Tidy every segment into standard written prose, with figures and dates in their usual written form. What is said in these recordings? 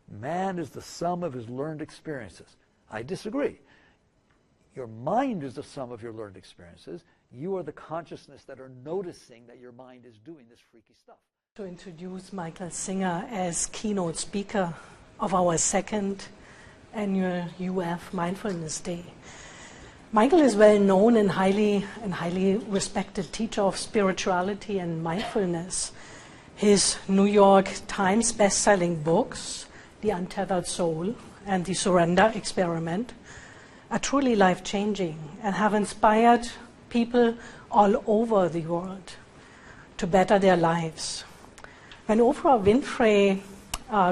Man is the sum of his learned experiences. I disagree. Your mind is the sum of your learned experiences. You are the consciousness that are noticing that your mind is doing this freaky stuff. To introduce Michael Singer as keynote speaker of our second annual UF Mindfulness Day. Michael is well known and highly respected teacher of spirituality and mindfulness. His New York Times best-selling books, The Untethered Soul and The Surrender Experiment, are truly life-changing and have inspired people all over the world to better their lives. When Oprah Winfrey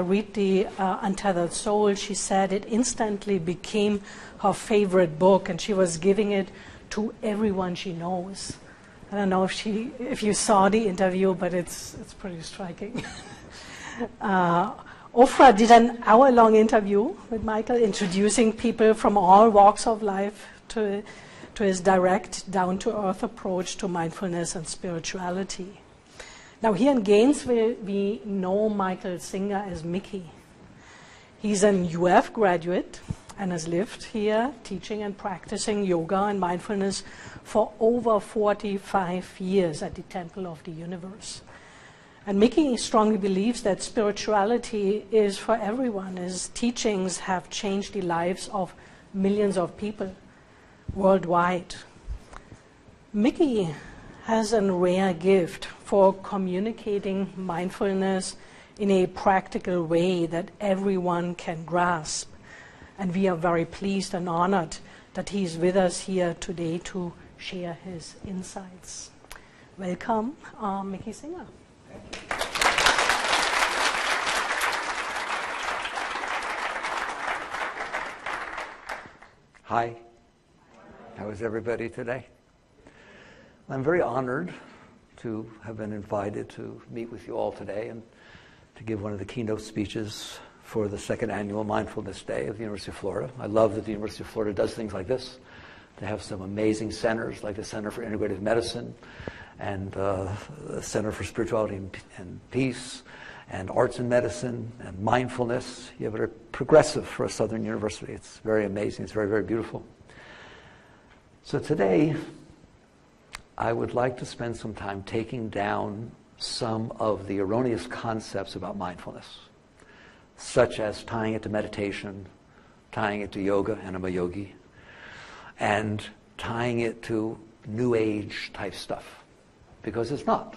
read The Untethered Soul, she said it instantly became her favorite book, and she was giving it to everyone she knows. I don't know if you saw the interview, but it's pretty striking. Oprah did an hour-long interview with Michael, introducing people from all walks of life to his direct, down-to-earth approach to mindfulness and spirituality. Now, here in Gainesville, we know Michael Singer as Mickey. He's an UF graduate and has lived here teaching and practicing yoga and mindfulness for over 45 years at the Temple of the Universe. And Mickey strongly believes that spirituality is for everyone. His teachings have changed the lives of millions of people worldwide. Mickey has a rare gift for communicating mindfulness in a practical way that everyone can grasp. And we are very pleased and honored that he is with us here today to share his insights. Welcome, Mickey Singer. Hi. How is everybody today? I'm very honored to have been invited to meet with you all today and to give one of the keynote speeches for the second annual Mindfulness Day of the University of Florida. I love that the University of Florida does things like this. They have some amazing centers like the Center for Integrative Medicine and the Center for Spirituality and Peace and Arts and Medicine and Mindfulness. You have it progressive for a Southern university. It's very amazing. It's very, very beautiful. So today, I would like to spend some time taking down some of the erroneous concepts about mindfulness, such as tying it to meditation, tying it to yoga, and I'm a yogi, and tying it to New Age type stuff, because it's not.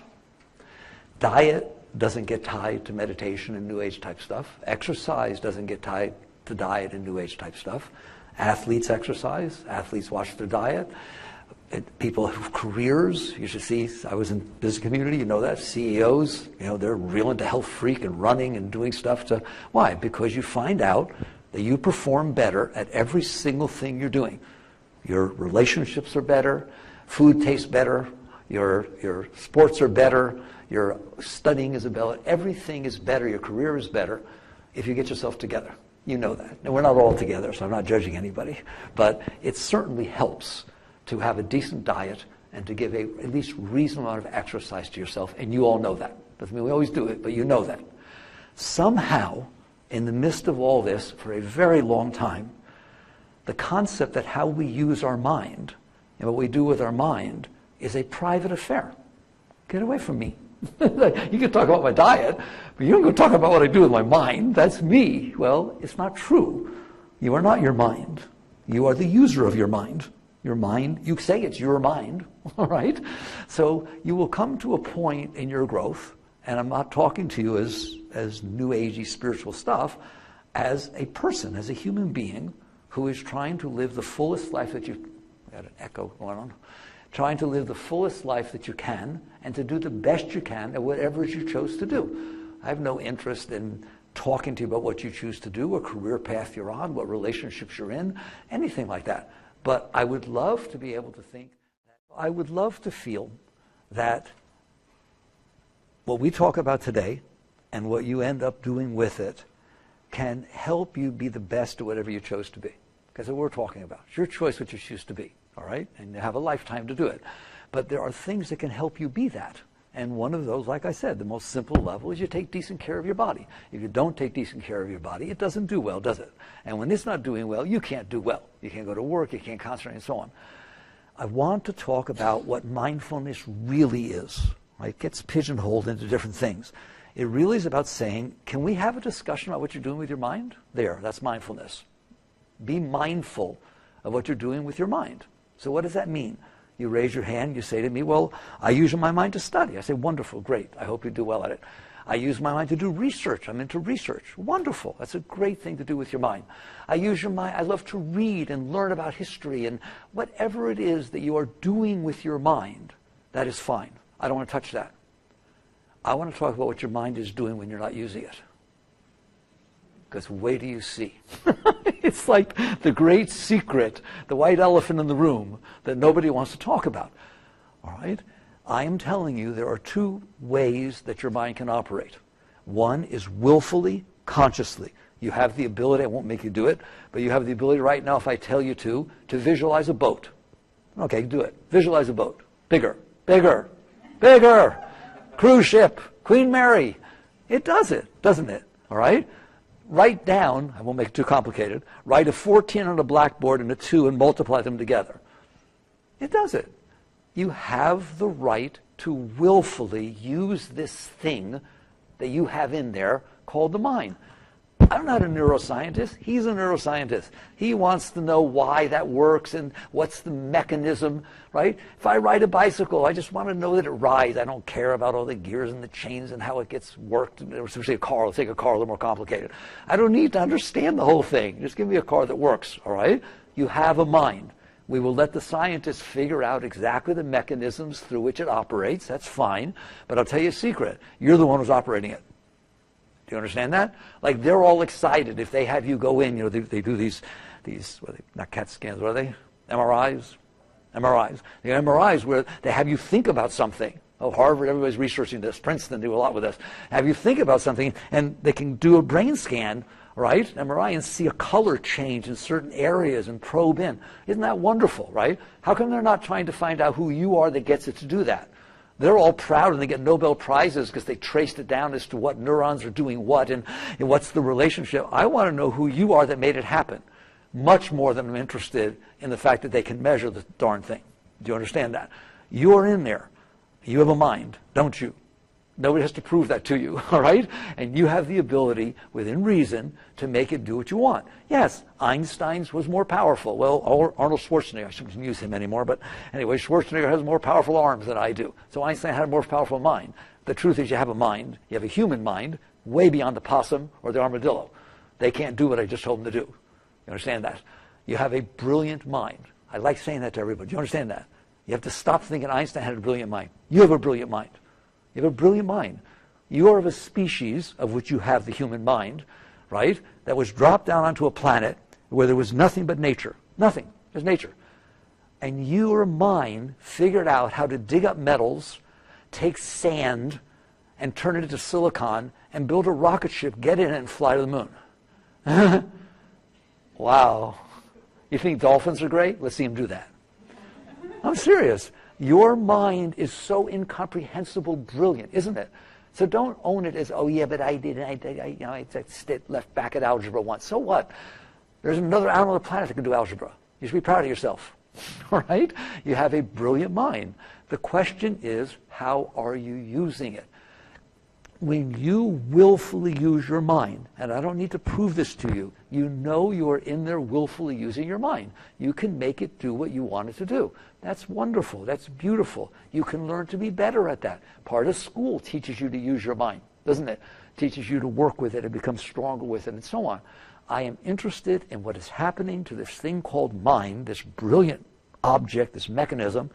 Diet doesn't get tied to meditation and New Age type stuff. Exercise doesn't get tied to diet and New Age type stuff. Athletes exercise, athletes watch their diet. People who have careers, you should see, I was in the business community, you know that, CEOs, they're real into health freak and running and doing stuff to, why? Because you find out that you perform better at every single thing you're doing. Your relationships are better, food tastes better, your sports are better, your studying is better, everything is better, your career is better if you get yourself together. You know that. Now, we're not all together, so I'm not judging anybody, but it certainly helps to have a decent diet and to give at least reasonable amount of exercise to yourself, and you all know that. Doesn't mean we always do it, but you know that. Somehow, in the midst of all this, for a very long time, the concept that how we use our mind and what we do with our mind is a private affair. Get away from me. You can talk about my diet, but you don't go talk about what I do with my mind. That's me. Well, it's not true. You are not your mind. You are the user of your mind. Your mind, you say it's your mind, all right? So you will come to a point in your growth, and I'm not talking to you as New Agey spiritual stuff, as a person, as a human being who is trying to live the fullest life that you, got an echo going on, trying to live the fullest life that you can and to do the best you can at whatever you chose to do. I have no interest in talking to you about what you choose to do, what career path you're on, what relationships you're in, anything like that. But I would love to be able to think, I would love to feel that what we talk about today and what you end up doing with it can help you be the best at whatever you chose to be. Because that's what we're talking about. It's your choice what you choose to be, all right? And you have a lifetime to do it. But there are things that can help you be that. And one of those, like I said, the most simple level is you take decent care of your body. If you don't take decent care of your body, it doesn't do well, does it? And when it's not doing well, you can't do well. You can't go to work, you can't concentrate, and so on. I want to talk about what mindfulness really is. Right? It gets pigeonholed into different things. It really is about saying, can we have a discussion about what you're doing with your mind? There, that's mindfulness. Be mindful of what you're doing with your mind. So what does that mean? You raise your hand, you say to me, well, I use my mind to study. I say, wonderful, great. I hope you do well at it. I use my mind to do research. I'm into research. Wonderful. That's a great thing to do with your mind. I use your mind. I love to read and learn about history, and whatever it is that you are doing with your mind, that is fine. I don't want to touch that. I want to talk about what your mind is doing when you're not using it. Because wait till you see. It's like the great secret, the white elephant in the room that nobody wants to talk about. All right? I am telling you there are two ways that your mind can operate. One is willfully, consciously. You have the ability, I won't make you do it, but you have the ability right now, if I tell you to visualize a boat. Okay, do it. Visualize a boat. Bigger, bigger, bigger. Cruise ship, Queen Mary. It does it, doesn't it? All right? Write down, I won't make it too complicated, write a 14 on a blackboard and a 2 and multiply them together. It does it. You have the right to willfully use this thing that you have in there called the mind. I'm not a neuroscientist. He's a neuroscientist. He wants to know why that works and what's the mechanism, right? If I ride a bicycle, I just want to know that it rides. I don't care about all the gears and the chains and how it gets worked. Especially a car. Let's take a car, a little more complicated. I don't need to understand the whole thing. Just give me a car that works, all right? You have a mind. We will let the scientists figure out exactly the mechanisms through which it operates. That's fine. But I'll tell you a secret. You're the one who's operating it. Do you understand that? Like, they're all excited if they have you go in. You know, they do these what are they, not CAT scans, what are they? MRIs? MRIs. The MRIs where they have you think about something. Oh, Harvard, everybody's researching this. Princeton do a lot with this. Have you think about something, and they can do a brain scan, right? MRI, and see a color change in certain areas and probe in. Isn't that wonderful, right? How come they're not trying to find out who you are that gets it to do that? They're all proud and they get Nobel Prizes because they traced it down as to what neurons are doing what and what's the relationship. I want to know who you are that made it happen, much more than I'm interested in the fact that they can measure the darn thing. Do you understand that? You're in there. You have a mind, don't you? Nobody has to prove that to you, all right? And you have the ability, within reason, to make it do what you want. Yes, Einstein's was more powerful. Well, Arnold Schwarzenegger, I shouldn't use him anymore, but anyway, Schwarzenegger has more powerful arms than I do. So Einstein had a more powerful mind. The truth is you have a mind, you have a human mind, way beyond the possum or the armadillo. They can't do what I just told them to do. You understand that? You have a brilliant mind. I like saying that to everybody. Do you understand that? You have to stop thinking Einstein had a brilliant mind. You have a brilliant mind. You have a brilliant mind. You are of a species of which you have the human mind, right, that was dropped down onto a planet where there was nothing but nature. Nothing. Just nature. And your mind figured out how to dig up metals, take sand, and turn it into silicon, and build a rocket ship, get in it, and fly to the moon. Wow. You think dolphins are great? Let's see them do that. I'm serious. Your mind is so incomprehensible brilliant, isn't it? So don't own it as, oh yeah, but I did, I left back at algebra once. So what? There's another animal on the planet that can do algebra. You should be proud of yourself, all right? You have a brilliant mind. The question is, how are you using it? When you willfully use your mind, and I don't need to prove this to you, you know you are in there willfully using your mind. You can make it do what you want it to do. That's wonderful. That's beautiful. You can learn to be better at that. Part of school teaches you to use your mind, doesn't it? Teaches you to work with it and become stronger with it and so on. I am interested in what is happening to this thing called mind, this brilliant object, this mechanism,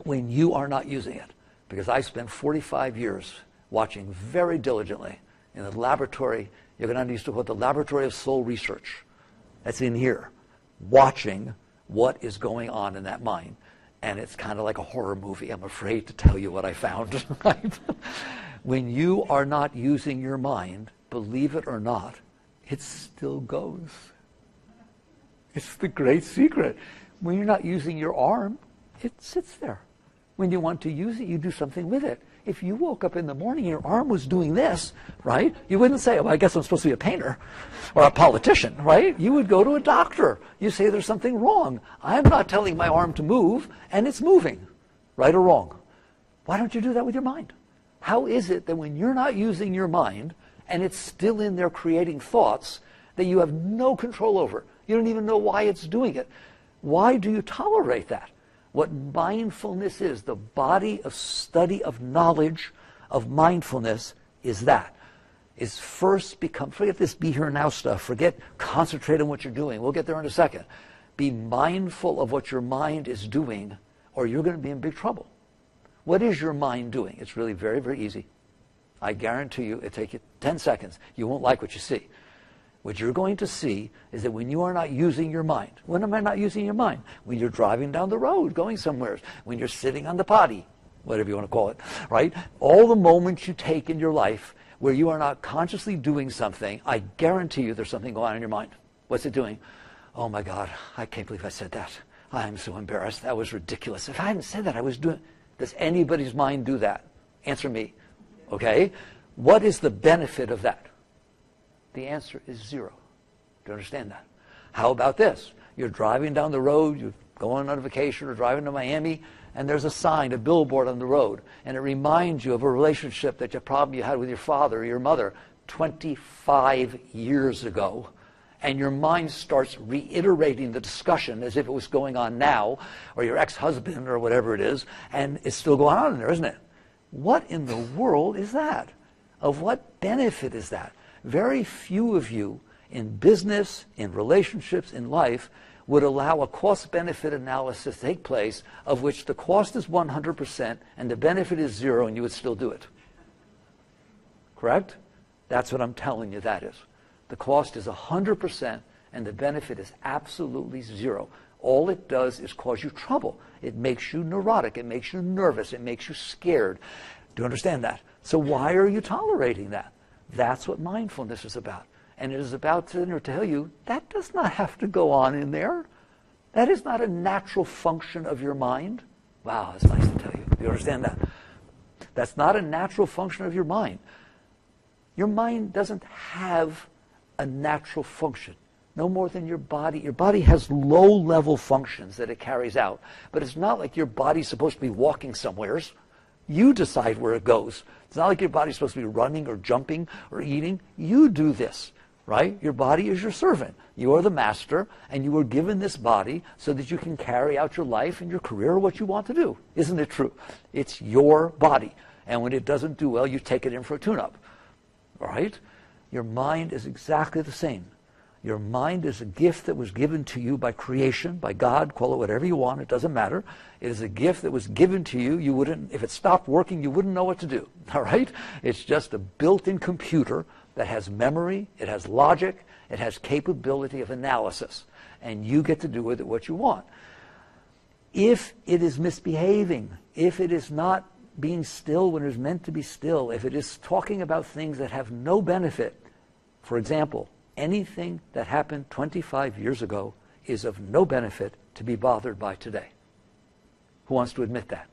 when you are not using it. Because I spent 45 years watching very diligently in the laboratory. You're going to used to call it the Laboratory of Soul Research. That's in here, watching what is going on in that mind. And it's kind of like a horror movie. I'm afraid to tell you what I found. Right? When you are not using your mind, believe it or not, it still goes. It's the great secret. When you're not using your arm, it sits there. When you want to use it, you do something with it. If you woke up in the morning and your arm was doing this, right, you wouldn't say, well, I guess I'm supposed to be a painter or a politician, right? You would go to a doctor. You say there's something wrong. I'm not telling my arm to move, and it's moving, right or wrong. Why don't you do that with your mind? How is it that when you're not using your mind and it's still in there creating thoughts that you have no control over? You don't even know why it's doing it. Why do you tolerate that? What mindfulness is, the body of study of knowledge of mindfulness is that. Is first become, forget this be here now stuff, forget concentrate on what you're doing. We'll get there in a second. Be mindful of what your mind is doing or you're going to be in big trouble. What is your mind doing? It's really very, very easy. I guarantee you it'll take you 10 seconds. You won't like what you see. What you're going to see is that when you are not using your mind, when am I not using your mind? When you're driving down the road, going somewhere, when you're sitting on the potty, whatever you want to call it, right? All the moments you take in your life where you are not consciously doing something, I guarantee you there's something going on in your mind. What's it doing? Oh my God, I can't believe I said that. I'm so embarrassed. That was ridiculous. If I hadn't said that, I was doing... Does anybody's mind do that? Answer me. Okay? What is the benefit of that? The answer is zero. Do you understand that? How about this? You're driving down the road, you're going on a vacation or driving to Miami, and there's a sign, a billboard on the road, and it reminds you of a relationship that you had with your father or your mother 25 years ago. And your mind starts reiterating the discussion as if it was going on now, or your ex-husband or whatever it is, and it's still going on in there, isn't it? What in the world is that? Of what benefit is that? Very few of you in business, in relationships, in life would allow a cost-benefit analysis to take place of which the cost is 100% and the benefit is zero, and you would still do it. Correct? That's what I'm telling you that is. The cost is 100% and the benefit is absolutely zero. All it does is cause you trouble. It makes you neurotic. It makes you nervous. It makes you scared. Do you understand that? So why are you tolerating that? That's what mindfulness is about. And it is about to tell you that does not have to go on in there. That is not a natural function of your mind. Wow, that's nice to tell you. Do you understand that? That's not a natural function of your mind. Your mind doesn't have a natural function, no more than your body. Your body has low-level functions that it carries out, but it's not like your body's supposed to be walking somewheres. You decide where it goes. It's not like your body's supposed to be running or jumping or eating. You do this, right? Your body is your servant. You are the master, and you were given this body so that you can carry out your life and your career or what you want to do. Isn't it true? It's your body, and when it doesn't do well, you take it in for a tune-up, all right? Your mind is exactly the same. Your mind is a gift that was given to you by creation, by God, call it whatever you want, it doesn't matter. It is a gift that was given to you. You wouldn't, if it stopped working, you wouldn't know what to do, all right? It's just a built-in computer that has memory, it has logic, it has capability of analysis, and you get to do with it what you want. If it is misbehaving, if it is not being still when it's meant to be still, if it is talking about things that have no benefit, for example, anything that happened 25 years ago is of no benefit to be bothered by today. Who wants to admit that?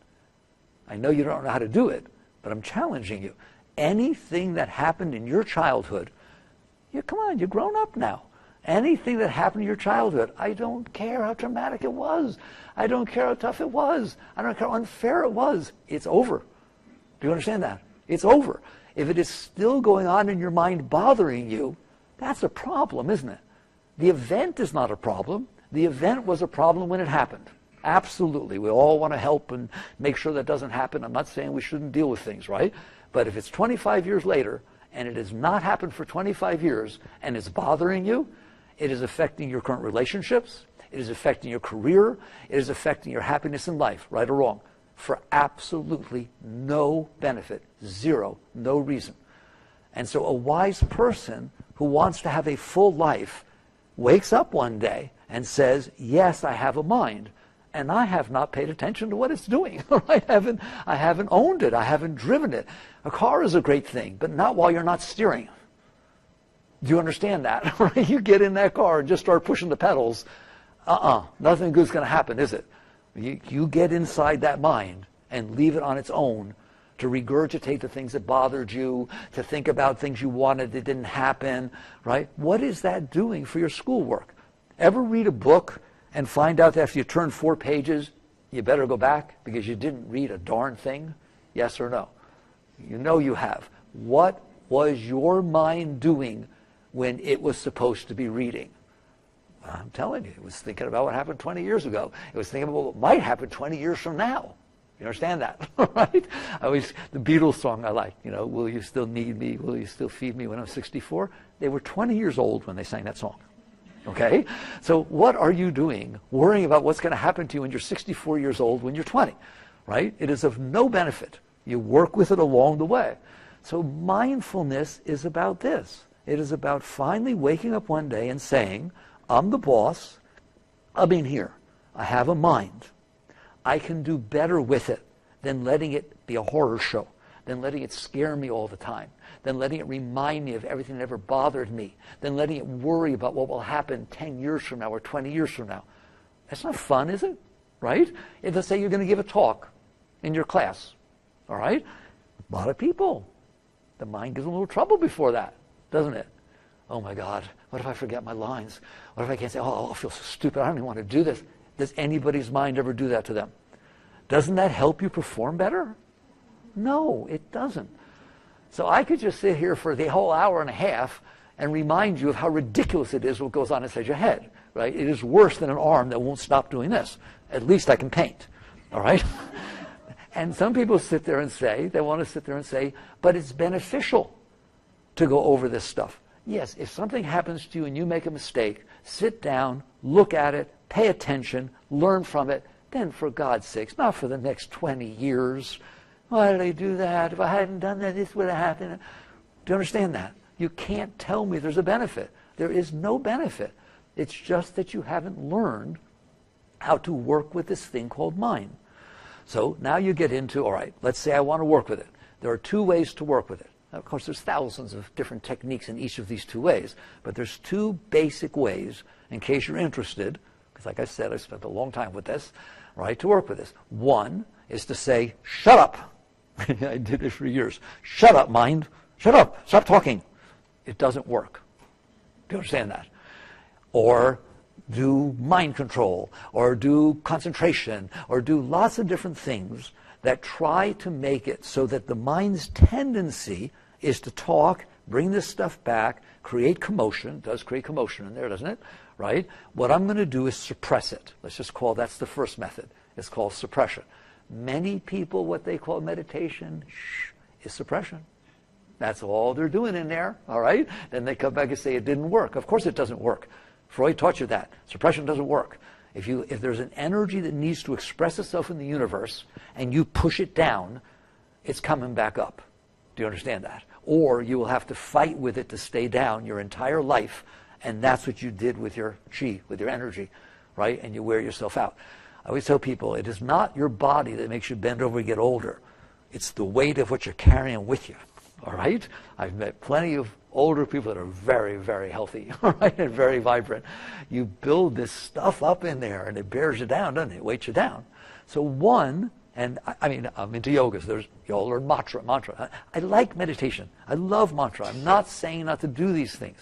I know you don't know how to do it, but I'm challenging you. Anything that happened in your childhood, come on, you're grown up now. Anything that happened in your childhood, I don't care how traumatic it was. I don't care how tough it was. I don't care how unfair it was. It's over. Do you understand that? It's over. If it is still going on in your mind bothering you, that's a problem, isn't it? The event is not a problem. The event was a problem when it happened. Absolutely. We all want to help and make sure that doesn't happen. I'm not saying we shouldn't deal with things, right? But if it's 25 years later and it has not happened for 25 years and it's bothering you, it is affecting your current relationships, it is affecting your career, it is affecting your happiness in life, right or wrong, for absolutely no benefit, zero, no reason. And so a wise person who wants to have a full life wakes up one day and says, yes, I have a mind, and I have not paid attention to what it's doing. I haven't owned it. I haven't driven it. A car is a great thing, but not while you're not steering. Do you understand that? You get in that car and just start pushing the pedals. Nothing good's going to happen, is it? You get inside that mind and leave it on its own to regurgitate the things that bothered you, to think about things you wanted that didn't happen, right? What is that doing for your schoolwork? Ever read a book and find out that after you turn 4 pages, you better go back because you didn't read a darn thing? Yes or no? You know you have. What was your mind doing when it was supposed to be reading? I'm telling you, it was thinking about what happened 20 years ago. It was thinking about what might happen 20 years from now. You understand that, right? The Beatles song I like, will you still need me? Will you still feed me when I'm 64? They were 20 years old when they sang that song, okay? So what are you doing worrying about what's going to happen to you when you're 64 years old when you're 20, right? It is of no benefit. You work with it along the way. So mindfulness is about this. It is about finally waking up one day and saying, I'm the boss. I'm in here. I have a mind. I can do better with it than letting it be a horror show, than letting it scare me all the time, than letting it remind me of everything that ever bothered me, than letting it worry about what will happen 10 years from now or 20 years from now. That's not fun, is it? Right? If let's say you're going to give a talk in your class, all right? A lot of people, the mind gives them a little trouble before that, doesn't it? Oh my God, what if I forget my lines? What if I can't say, oh, I feel so stupid, I don't even want to do this. Does anybody's mind ever do that to them? Doesn't that help you perform better? No, it doesn't. So I could just sit here for the whole hour and a half and remind you of how ridiculous it is what goes on inside your head, right? It is worse than an arm that won't stop doing this. At least I can paint, all right? And some people sit there and say, they want to sit there and say, but it's beneficial to go over this stuff. Yes, if something happens to you and you make a mistake, sit down, look at it, pay attention, learn from it, then for God's sakes, not for the next 20 years. Why did I do that? If I hadn't done that, this would have happened. Do you understand that? You can't tell me there's a benefit. There is no benefit. It's just that you haven't learned how to work with this thing called mind. So now you get into, all right, let's say I want to work with it. There are 2 ways to work with it. Of course, there's thousands of different techniques in each of these 2 ways, but there's 2 basic ways, in case you're interested, because like I said, I spent a long time with this, right, to work with this. One is to say, shut up. I did this for years. Shut up, mind. Shut up. Stop talking. It doesn't work. Do you understand that? Or do mind control, or do concentration, or do lots of different things that try to make it so that the mind's tendency is to talk, bring this stuff back, create commotion. It does create commotion in there, doesn't it? Right? What I'm going to do is suppress it. Let's just call that's the first method. It's called suppression. Many people, what they call meditation, is suppression. That's all they're doing in there, all right? Then they come back and say it didn't work. Of course it doesn't work. Freud taught you that. Suppression doesn't work. If there's an energy that needs to express itself in the universe and you push it down, it's coming back up. Do you understand that? Or you will have to fight with it to stay down your entire life, and that's what you did with your chi, with your energy, right? And you wear yourself out. I always tell people, it is not your body that makes you bend over and get older. It's the weight of what you're carrying with you, all right? I've met plenty of older people that are very, very healthy, all right, and very vibrant. You build this stuff up in there, and it bears you down, doesn't it? It weights you down. So one, and I mean, I'm into yoga, so you all learn mantra. I like meditation. I love mantra. I'm not saying not to do these things,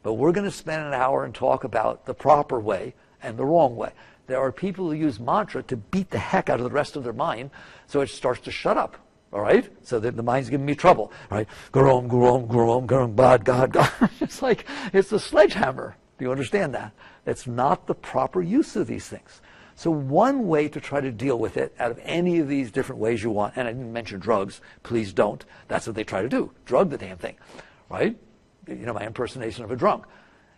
but we're going to spend an hour and talk about the proper way and the wrong way. There are people who use mantra to beat the heck out of the rest of their mind, so it starts to shut up. All right? So that the mind's giving me trouble. Right? Gurung, gurung, gurung, gurung, God, God, God. It's like, it's a sledgehammer. Do you understand that? That's not the proper use of these things. So one way to try to deal with it out of any of these different ways you want, and I didn't mention drugs, please don't. That's what they try to do. Drug the damn thing. Right? You know, my impersonation of a drunk.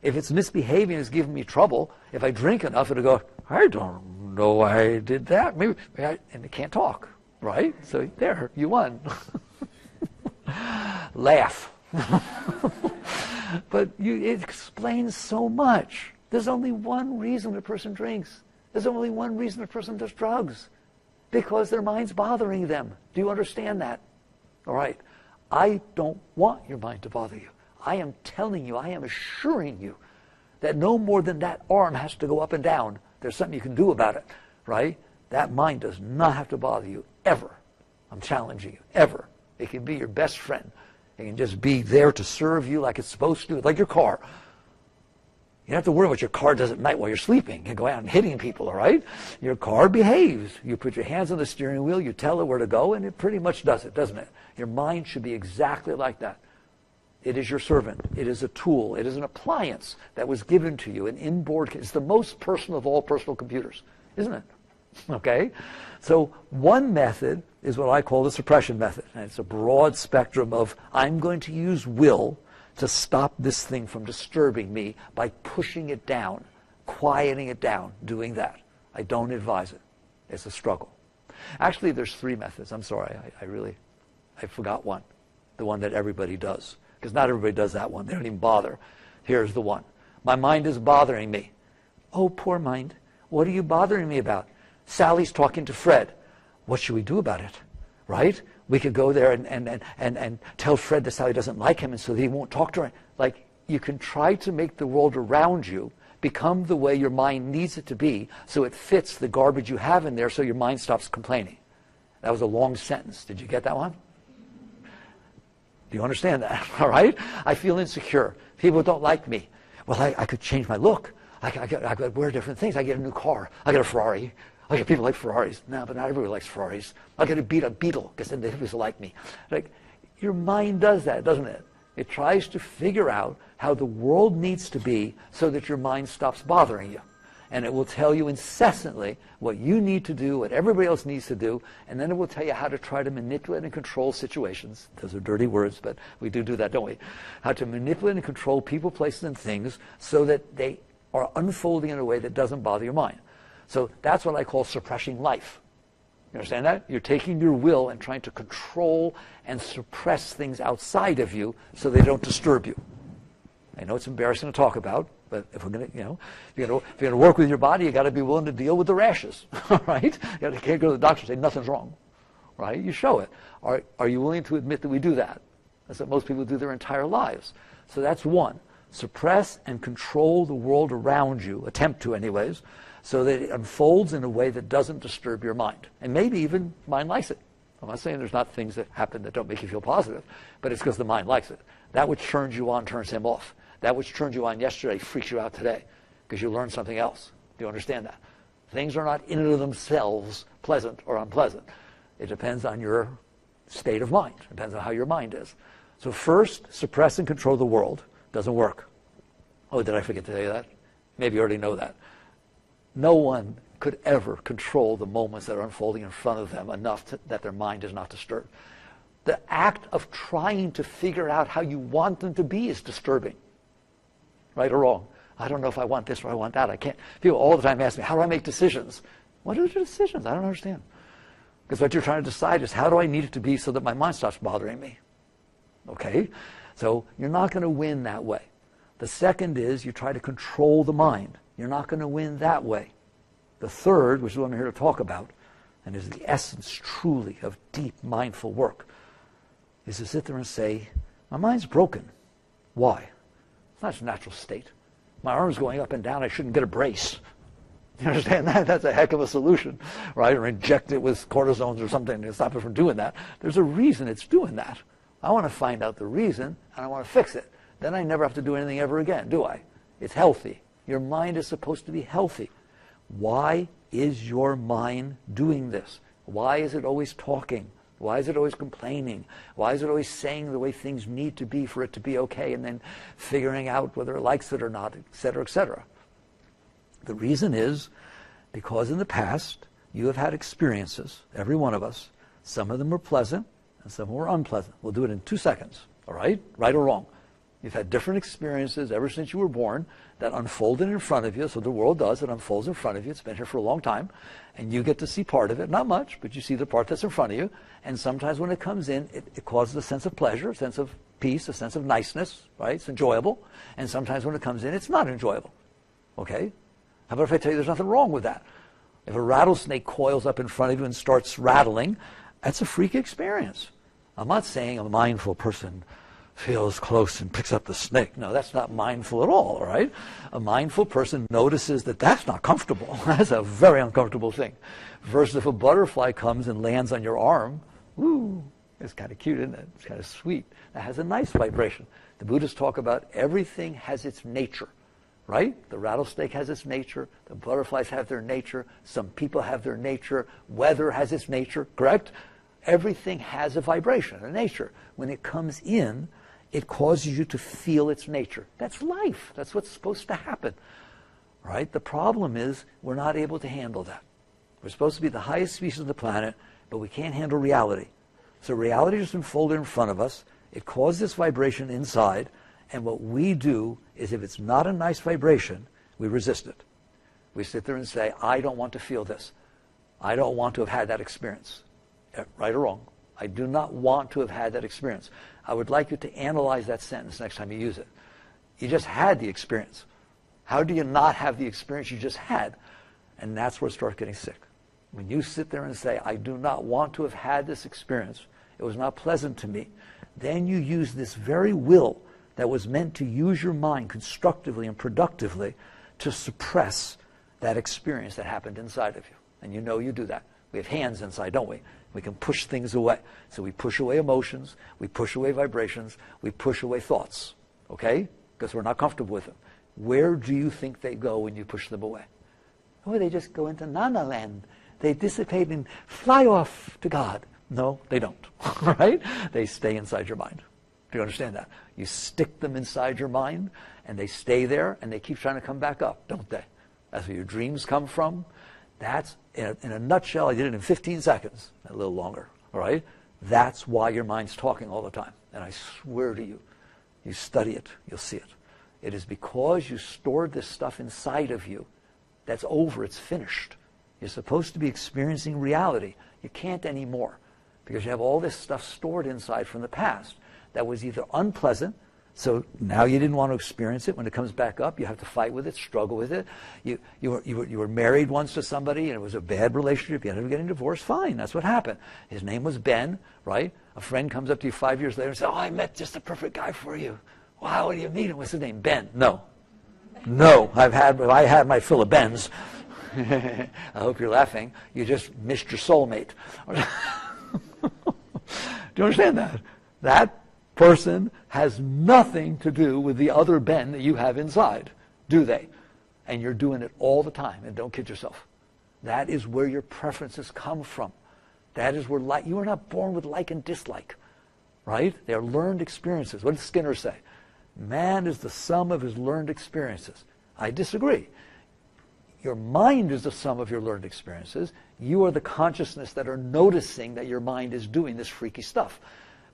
If it's misbehaving and it's giving me trouble, if I drink enough, it'll go, I don't know why I did that. Maybe and it can't talk. Right? So there, you won. Laugh. But it explains so much. There's only one reason a person drinks. There's only one reason a person does drugs. Because their mind's bothering them. Do you understand that? All right. I don't want your mind to bother you. I am telling you, I am assuring you that no more than that arm has to go up and down. There's something you can do about it. Right? That mind does not have to bother you ever. I'm challenging you, ever. It can be your best friend. It can just be there to serve you like it's supposed to, like your car. You don't have to worry about your car does at night while you're sleeping and go out and hitting people, all right? Your car behaves. You put your hands on the steering wheel, you tell it where to go, and it pretty much does it, doesn't it? Your mind should be exactly like that. It is your servant. It is a tool. It is an appliance that was given to you, an inboard. It's the most personal of all personal computers, isn't it? Okay? So one method is what I call the suppression method. And it's a broad spectrum of, I'm going to use will to stop this thing from disturbing me by pushing it down, quieting it down, doing that. I don't advise it. It's a struggle. Actually, there's 3 methods. I'm sorry. I forgot one. The one that everybody does. Because not everybody does that one. They don't even bother. Here's the one. My mind is bothering me. Oh, poor mind. What are you bothering me about? Sally's talking to Fred. What should we do about it? Right? We could go there and tell Fred that Sally doesn't like him and so that he won't talk to her. Like, you can try to make the world around you become the way your mind needs it to be so it fits the garbage you have in there so your mind stops complaining. That was a long sentence. Did you get that one? Do you understand that? All right? I feel insecure. People don't like me. Well, I could change my look. I could wear different things. I get a new car. I get a Ferrari. I get people like Ferraris. No, but not everybody likes Ferraris. I get a Beetle because then the hippies like me. Like, your mind does that, doesn't it? It tries to figure out how the world needs to be so that your mind stops bothering you. And it will tell you incessantly what you need to do, what everybody else needs to do, and then it will tell you how to try to manipulate and control situations. Those are dirty words, but we do that, don't we? How to manipulate and control people, places, and things so that they are unfolding in a way that doesn't bother your mind. So that's what I call suppressing life. You understand that? You're taking your will and trying to control and suppress things outside of you so they don't disturb you. I know it's embarrassing to talk about, but if we're going to, if you're going to work with your body, you got to be willing to deal with the rashes, all right? You can't go to the doctor and say nothing's wrong, right? You show it. Are you willing to admit that we do that? That's what most people do their entire lives. So that's one. Suppress and control the world around you, attempt to anyways, so that it unfolds in a way that doesn't disturb your mind. And maybe even mind likes it. I'm not saying there's not things that happen that don't make you feel positive, but it's because the mind likes it. That which turns you on turns him off. That which turned you on yesterday freaks you out today because you learned something else. Do you understand that? Things are not in and of themselves pleasant or unpleasant. It depends on your state of mind. It depends on how your mind is. So first, suppress and control the world. Doesn't work. Oh, did I forget to tell you that? Maybe you already know that. No one could ever control the moments that are unfolding in front of them enough that their mind is not disturbed. The act of trying to figure out how you want them to be is disturbing. Right or wrong? I don't know if I want this or I want that. I can't. People all the time ask me, how do I make decisions? What are the decisions? I don't understand. Because what you're trying to decide is how do I need it to be so that my mind stops bothering me? Okay? So you're not going to win that way. The second is you try to control the mind. You're not going to win that way. The third, which is what I'm here to talk about, and is the essence truly of deep mindful work, is to sit there and say, my mind's broken. Why? It's not its natural state. My arm's going up and down. I shouldn't get a brace. You understand that? That's a heck of a solution, right? Or inject it with cortisones or something to stop it from doing that. There's a reason it's doing that. I want to find out the reason, and I want to fix it. Then I never have to do anything ever again, do I? It's healthy. Your mind is supposed to be healthy. Why is your mind doing this? Why is it always talking? Why is it always complaining? Why is it always saying the way things need to be for it to be okay and then figuring out whether it likes it or not, et cetera, et cetera? The reason is because in the past you have had experiences, every one of us. Some of them were pleasant and some were unpleasant. We'll do it in 2 seconds, all right? Right or wrong? You've had different experiences ever since you were born that unfolded in front of you. So the world does. It unfolds in front of you. It's been here for a long time. And you get to see part of it. Not much, but you see the part that's in front of you. And sometimes when it comes in, it causes a sense of pleasure, a sense of peace, a sense of niceness, right? It's enjoyable. And sometimes when it comes in, it's not enjoyable. Okay? How about if I tell you there's nothing wrong with that? If a rattlesnake coils up in front of you and starts rattling, that's a freak experience. I'm not saying a mindful person feels close and picks up the snake. No, that's not mindful at all, right? A mindful person notices that that's not comfortable. That's a very uncomfortable thing. Versus if a butterfly comes and lands on your arm, woo, it's kind of cute, isn't it? It's kind of sweet. That has a nice vibration. The Buddhists talk about everything has its nature, right? The rattlesnake has its nature. The butterflies have their nature. Some people have their nature. Weather has its nature, correct? Everything has a vibration, a nature. When it comes in, it causes you to feel its nature. That's life. That's what's supposed to happen, right? The problem is we're not able to handle that. We're supposed to be the highest species on the planet, but we can't handle reality. So reality is unfolded in front of us. It causes this vibration inside, and what we do is if it's not a nice vibration, we resist it. We sit there and say, I don't want to feel this. I don't want to have had that experience. Right or wrong? I do not want to have had that experience. I would like you to analyze that sentence next time you use it. You just had the experience. How do you not have the experience you just had? And that's where it starts getting sick. When you sit there and say, I do not want to have had this experience, it was not pleasant to me, then you use this very will that was meant to use your mind constructively and productively to suppress that experience that happened inside of you. And you know you do that. We have hands inside, don't we? We can push things away. So we push away emotions, we push away vibrations, we push away thoughts, okay? Because we're not comfortable with them. Where do you think they go when you push them away? Oh, they just go into Nana land. They dissipate and fly off to God. No, they don't, right? They stay inside your mind. Do you understand that? You stick them inside your mind, and they stay there, and they keep trying to come back up, don't they? That's where your dreams come from. That's, in a nutshell, I did it in 15 seconds, a little longer, all right? That's why your mind's talking all the time. And I swear to you, you study it, you'll see it. It is because you stored this stuff inside of you. That's over, it's finished. You're supposed to be experiencing reality. You can't anymore because you have all this stuff stored inside from the past that was either unpleasant, so now you didn't want to experience it. When it comes back up, you have to fight with it, struggle with it. You were married once to somebody, and it was a bad relationship. You ended up getting divorced. Fine, that's what happened. His name was Ben, right? A friend comes up to you 5 years later and says, oh, I met just the perfect guy for you. Wow, what do you mean? What's his name? Ben. No. No, I had my fill of Bens. I hope you're laughing. You just missed your soulmate. Do you understand that? That person has nothing to do with the other Ben that you have inside, do they? And you're doing it all the time, and don't kid yourself. That is where your preferences come from. That is where you are not born with like and dislike, right? They are learned experiences. What did Skinner say? Man is the sum of his learned experiences. I disagree. Your mind is the sum of your learned experiences. You are the consciousness that are noticing that your mind is doing this freaky stuff.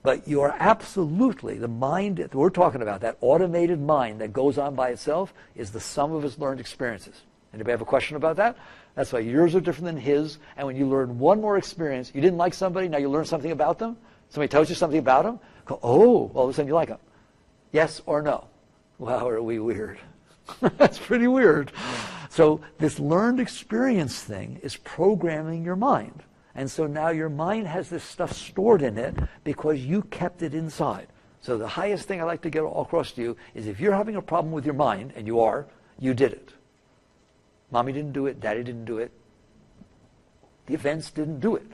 But you are absolutely, the mind that we're talking about, that automated mind that goes on by itself, is the sum of its learned experiences. Anybody have a question about that? That's why yours are different than his. And when you learn one more experience, you didn't like somebody, now you learn something about them. Somebody tells you something about them. Go, oh, all of a sudden you like them. Yes or no? Wow, are we weird? That's pretty weird. So this learned experience thing is programming your mind. And so now your mind has this stuff stored in it because you kept it inside. So the highest thing I'd like to get all across to you is if you're having a problem with your mind, and you are, you did it. Mommy didn't do it, Daddy didn't do it. The events didn't do it.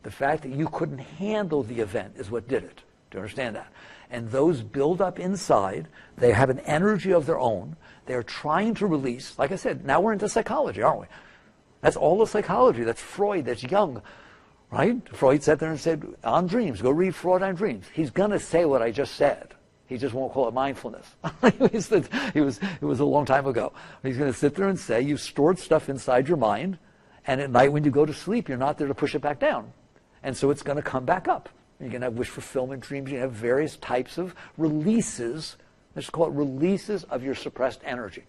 The fact that you couldn't handle the event is what did it. Do you understand that? And those build up inside. They have an energy of their own. They're trying to release. Like I said, now we're into psychology, aren't we? That's all the psychology. That's Freud. That's Jung. Right? Freud sat there and said, on dreams. Go read Freud on dreams. He's going to say what I just said. He just won't call it mindfulness. It was a long time ago. He's going to sit there and say, you've stored stuff inside your mind, and at night when you go to sleep, you're not there to push it back down. And so it's going to come back up. You're going to have wish fulfillment dreams. You're going to have various types of releases. Let's call it releases of your suppressed energy.